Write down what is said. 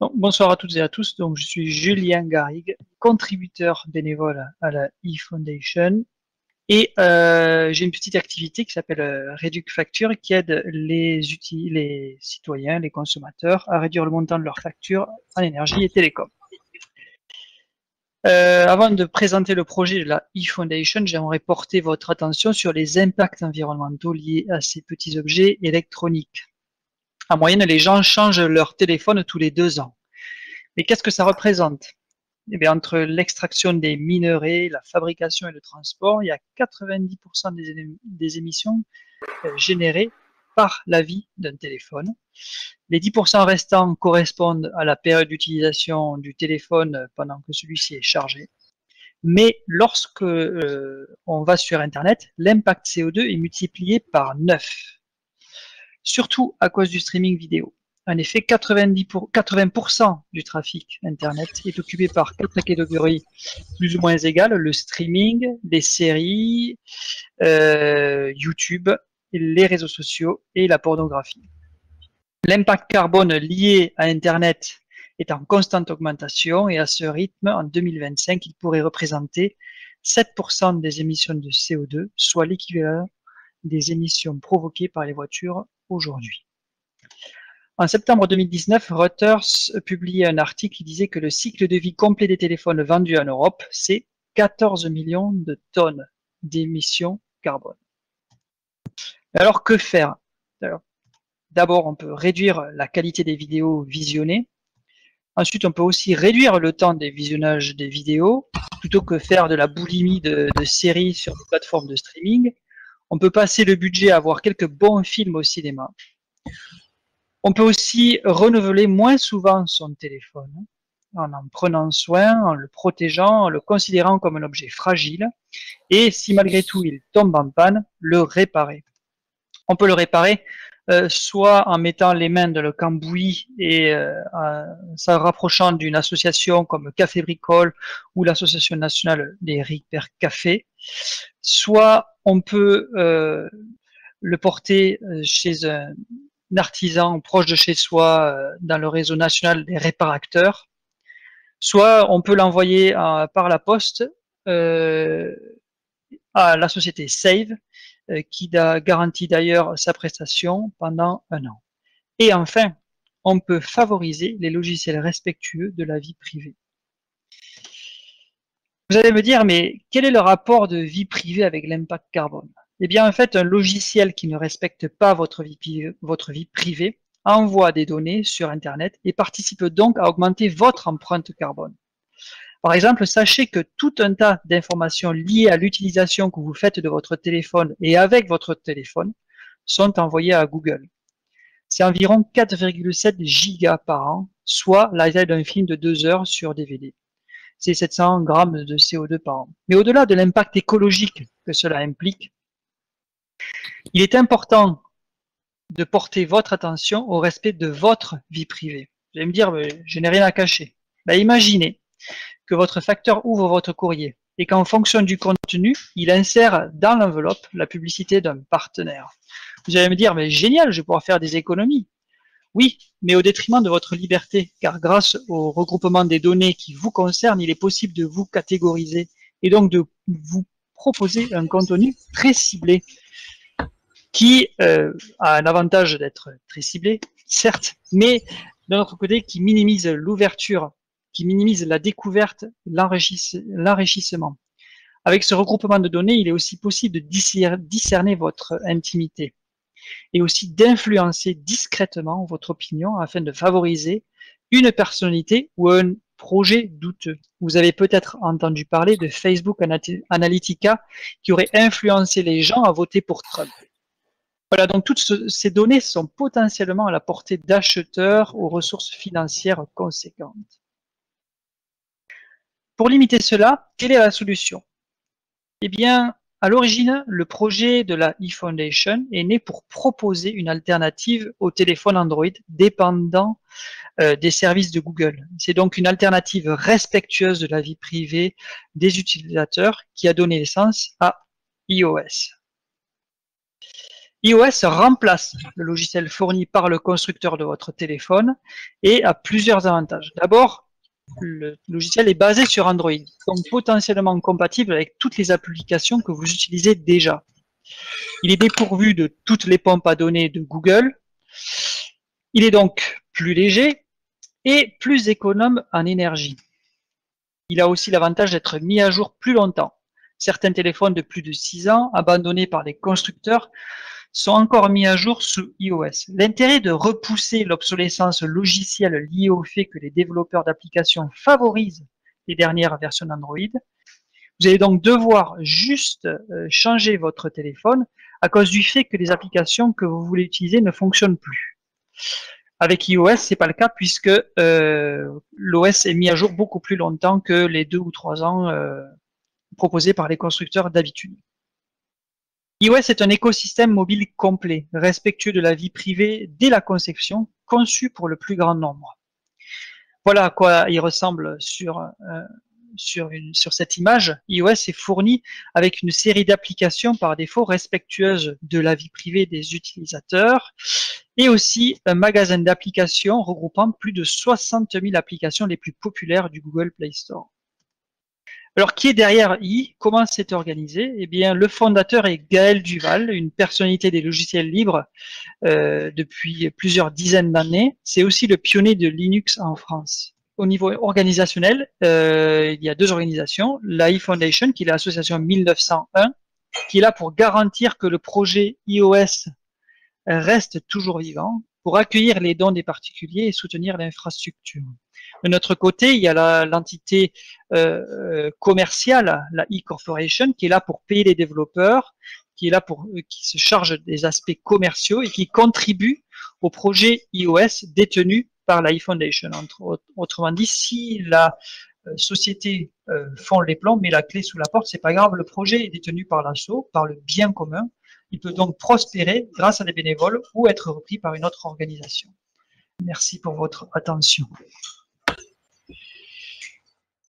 Donc, bonsoir à toutes et à tous. Donc, je suis Julien Garrigue, contributeur bénévole à la eFoundation. Et j'ai une petite activité qui s'appelle Réduc Facture qui aide les citoyens, les consommateurs à réduire le montant de leurs factures en énergie et télécom. Avant de présenter le projet de la eFoundation, j'aimerais porter votre attention sur les impacts environnementaux liés à ces petits objets électroniques. En moyenne, les gens changent leur téléphone tous les 2 ans. Mais qu'est-ce que ça représente? Eh bien, entre l'extraction des minerais, la fabrication et le transport, il y a 90% des émissions générées par la vie d'un téléphone. Les 10% restants correspondent à la période d'utilisation du téléphone pendant que celui-ci est chargé. Mais lorsque on va sur Internet, l'impact CO2 est multiplié par 9, surtout à cause du streaming vidéo. En effet, 80% du trafic Internet est occupé par 4 catégories plus ou moins égales: le streaming, les séries, YouTube, les réseaux sociaux et la pornographie. L'impact carbone lié à Internet est en constante augmentation et à ce rythme, en 2025, il pourrait représenter 7% des émissions de CO2, soit l'équivalent des émissions provoquées par les voitures aujourd'hui. En septembre 2019, Reuters publiait un article qui disait que le cycle de vie complet des téléphones vendus en Europe, c'est 14 millions de tonnes d'émissions carbone. Alors que faire? D'abord, on peut réduire la qualité des vidéos visionnées. Ensuite, on peut aussi réduire le temps des visionnages des vidéos, plutôt que faire de la boulimie de séries sur des plateformes de streaming. On peut passer le budget à voir quelques bons films au cinéma. On peut aussi renouveler moins souvent son téléphone, en prenant soin, en le protégeant, en le considérant comme un objet fragile, et si malgré tout il tombe en panne, le réparer. On peut le réparer soit en mettant les mains dans le cambouis et en s'en rapprochant d'une association comme Café Bricole ou l'association nationale des Repair Café, soit on peut le porter chez un artisan proche de chez soi dans le réseau national des réparacteurs, soit on peut l'envoyer par la poste à la société Save, qui garantit d'ailleurs sa prestation pendant 1 an. Et enfin, on peut favoriser les logiciels respectueux de la vie privée. Vous allez me dire, mais quel est le rapport de vie privée avec l'impact carbone? Eh bien, en fait, un logiciel qui ne respecte pas votre vie privée envoie des données sur Internet et participe donc à augmenter votre empreinte carbone. Par exemple, sachez que tout un tas d'informations liées à l'utilisation que vous faites de votre téléphone et avec votre téléphone sont envoyées à Google. C'est environ 4,7 gigas par an, soit la taille d'un film de 2 heures sur DVD. C'est 700 grammes de CO2 par an. Mais au-delà de l'impact écologique que cela implique, il est important de porter votre attention au respect de votre vie privée. Vous allez me dire, je n'ai rien à cacher. Imaginez que votre facteur ouvre votre courrier et qu'en fonction du contenu, il insère dans l'enveloppe la publicité d'un partenaire. Vous allez me dire, mais génial, je vais pouvoir faire des économies. Oui, mais au détriment de votre liberté, car grâce au regroupement des données qui vous concernent, il est possible de vous catégoriser et donc de vous proposer un contenu très ciblé qui a un avantage d'être très ciblé, certes, mais d'un autre côté qui minimise l'ouverture, qui minimise la découverte, l'enrichissement. Avec ce regroupement de données, il est aussi possible de discerner votre intimité et aussi d'influencer discrètement votre opinion afin de favoriser une personnalité ou un projet douteux. Vous avez peut-être entendu parler de Facebook Analytica qui aurait influencé les gens à voter pour Trump. Voilà, donc toutes ces données sont potentiellement à la portée d'acheteurs aux ressources financières conséquentes. Pour limiter cela, quelle est la solution? Eh bien, à l'origine, le projet de la eFoundation est né pour proposer une alternative au téléphone Android dépendant des services de Google. C'est donc une alternative respectueuse de la vie privée des utilisateurs qui a donné naissance à iOS. iOS remplace le logiciel fourni par le constructeur de votre téléphone et a plusieurs avantages. D'abord, le logiciel est basé sur Android, donc potentiellement compatible avec toutes les applications que vous utilisez déjà. Il est dépourvu de toutes les pompes à données de Google. Il est donc plus léger et plus économe en énergie. Il a aussi l'avantage d'être mis à jour plus longtemps. Certains téléphones de plus de 6 ans, abandonnés par les constructeurs, sont encore mis à jour sous iOS. L'intérêt de repousser l'obsolescence logicielle liée au fait que les développeurs d'applications favorisent les dernières versions d'Android. Vous allez donc devoir juste changer votre téléphone à cause du fait que les applications que vous voulez utiliser ne fonctionnent plus. Avec iOS, c'est pas le cas puisque l'OS est mis à jour beaucoup plus longtemps que les 2 ou 3 ans proposés par les constructeurs d'habitude. iOS est un écosystème mobile complet, respectueux de la vie privée dès la conception, conçu pour le plus grand nombre. Voilà à quoi il ressemble sur cette image. iOS est fourni avec une série d'applications par défaut respectueuses de la vie privée des utilisateurs et aussi un magasin d'applications regroupant plus de 60 000 applications les plus populaires du Google Play Store. Alors, qui est derrière I? Comment c'est organisé? Eh bien, le fondateur est Gaël Duval, une personnalité des logiciels libres depuis plusieurs dizaines d'années. C'est aussi le pionnier de Linux en France. Au niveau organisationnel, il y a 2 organisations. La iFoundation, qui est l'association 1901, qui est là pour garantir que le projet iOS reste toujours vivant, pour accueillir les dons des particuliers et soutenir l'infrastructure. De notre côté, il y a l'entité commerciale, la e-corporation, qui est là pour payer les développeurs, qui est là qui se charge des aspects commerciaux et qui contribue au projet iOS détenu par la iFoundation. Autrement dit, si la société font les plans, met la clé sous la porte, c'est pas grave, le projet est détenu par l'asso, par le bien commun. Il peut donc prospérer grâce à des bénévoles ou être repris par une autre organisation. Merci pour votre attention.